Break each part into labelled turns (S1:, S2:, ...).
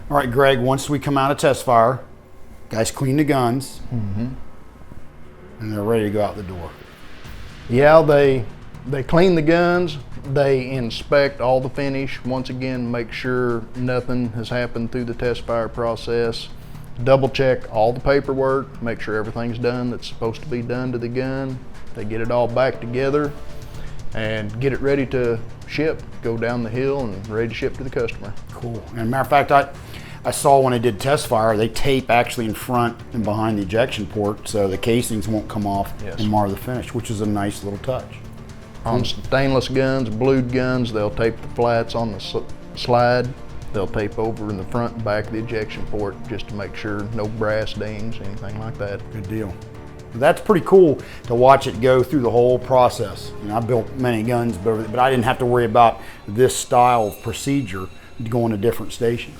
S1: All right, Greg, once we come out of test fire, guys clean the guns, and they're ready to go out the door.
S2: Yeah, they clean the guns, they inspect all the finish, once again make sure nothing has happened through the test fire process, double check all the paperwork, make sure everything's done that's supposed to be done to the gun. They get it all back together and get it ready to ship, go down the hill and ready to ship to the customer.
S1: Cool. And matter of fact, I saw when I did test fire, they tape actually in front and behind the ejection port so the casings won't come off and mar the finish, which is a nice little touch.
S2: On stainless guns, blued guns, they'll tape the flats on the slide. They'll tape over in the front and back of the ejection port just to make sure no brass dings, anything like that.
S1: Good deal. That's pretty cool to watch it go through the whole process. You know, I built many guns, but I didn't have to worry about this style of procedure going to different stations.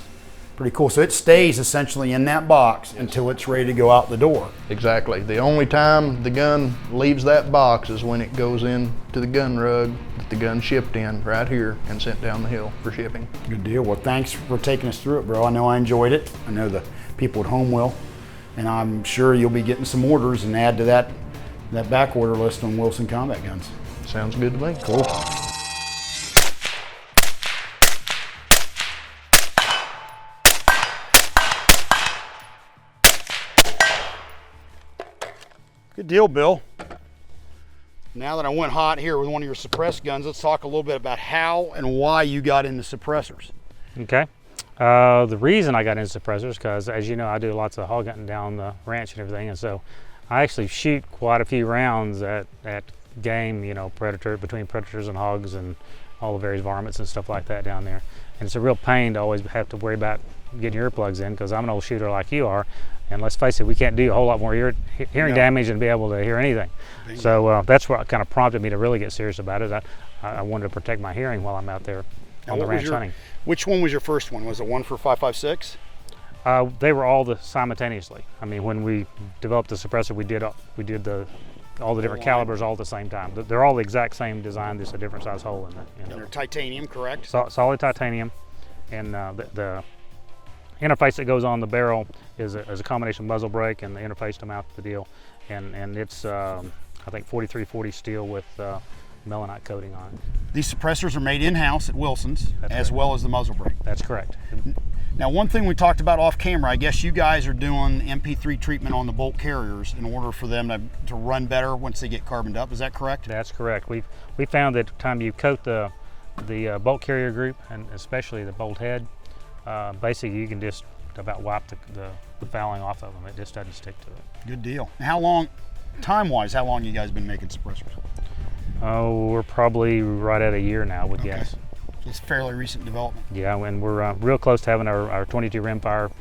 S1: Pretty cool. So it stays essentially in that box until it's ready to go out the door.
S2: Exactly. The only time the gun leaves that box is when it goes into the gun rug that the gun shipped in right here and sent down the hill for shipping.
S1: Good deal. Well, thanks for taking us through it, bro. I know I enjoyed it. I know the people at home will. And I'm sure you'll be getting some orders and add to that back order list on Wilson Combat Guns.
S2: Sounds good to me.
S1: Cool. Good deal, Bill. Now that I went hot here with one of your suppressed guns, let's talk a little bit about how and why you got into suppressors.
S3: Okay. The reason I got into suppressors, because as you know, I do lots of hog hunting down the ranch and everything, and so I actually shoot quite a few rounds at game, you know, between predators and hogs and all the various varmints and stuff like that down there. And it's a real pain to always have to worry about getting earplugs in, because I'm an old shooter like you are, and let's face it, we can't do a whole lot more hearing damage and be able to hear anything. Bingo. So that's what kind of prompted me to really get serious about it. I wanted to protect my hearing while I'm out there on the ranch hunting.
S1: Which one was your first one? Was it one for 5.56?
S3: They were all simultaneously. I mean, when we developed the suppressor, we did all the different calibers all at the same time. They're all the exact same design, just a different size hole in it. You know.
S1: And they're titanium, correct?
S3: Solid titanium, and the interface that goes on the barrel is a combination muzzle brake and the interface to mount the deal, and it's I think 4340 steel with melanite coating on it.
S1: These suppressors are made in-house at Wilson's, as well as the muzzle brake.
S3: That's correct.
S1: Now, one thing we talked about off camera, I guess you guys are doing MP3 treatment on the bolt carriers in order for them to run better once they get carboned up. Is that correct?
S3: That's correct. We found that the time you coat the bolt carrier group, and especially the bolt head, basically you can just about wipe the fouling off of them. It just doesn't stick to it.
S1: Good deal. How long, time-wise, how long you guys been making suppressors?
S3: Oh, we're probably right at a year now, would guess.
S1: So it's fairly recent development.
S3: Yeah, and we're real close to having our 22 rimfire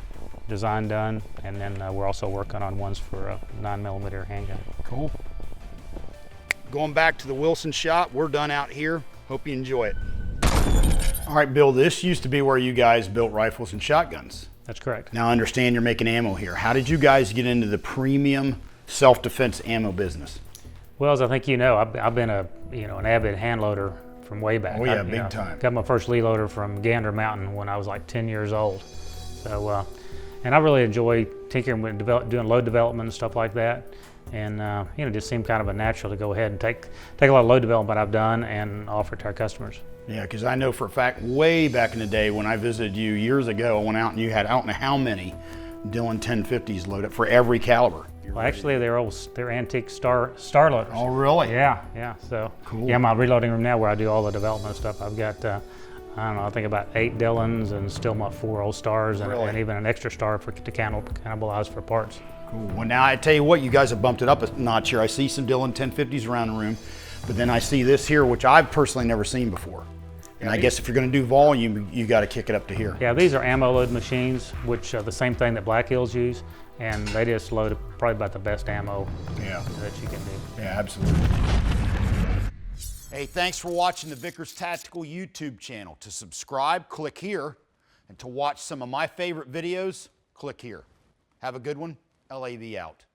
S3: design done, and then we're also working on ones for a 9mm handgun.
S1: Cool. Going back to the Wilson shop, we're done out here. Hope you enjoy it. All right, Bill, this used to be where you guys built rifles and shotguns.
S3: That's correct.
S1: Now I understand you're making ammo here. How did you guys get into the premium self-defense ammo business?
S3: Well, as I think you know, I've been an avid hand loader from way back.
S1: Oh yeah, big time.
S3: Got my first lead loader from Gander Mountain when I was like 10 years old. So, and I really enjoy tinkering with doing load development and stuff like that. And it just seemed kind of a natural to go ahead and take a lot of load development I've done and offer it to our customers.
S1: Yeah, because I know for a fact, way back in the day when I visited you years ago, I went out and you had I don't know how many Dillon 1050s loaded for every caliber.
S3: Well, actually, they're antique star loaders.
S1: Oh, really?
S3: Yeah. So,
S1: cool.
S3: Yeah, my reloading room now where I do all the development stuff. I've got, I don't know, I think about 8 Dillons and still my 4 old stars and even an extra star to cannibalize for parts.
S1: Cool. Well, now I tell you what, you guys have bumped it up a notch here. I see some Dillon 1050s around the room, but then I see this here, which I've personally never seen before. And I guess if you're going to do volume, you got to kick it up to here.
S3: Yeah, these are ammo load machines, which are the same thing that Black Hills use, and they just load probably about the best ammo that you can do.
S1: Yeah, absolutely. Hey, thanks for watching the Vickers Tactical YouTube channel. To subscribe, click here, and to watch some of my favorite videos, click here. Have a good one. LAV out.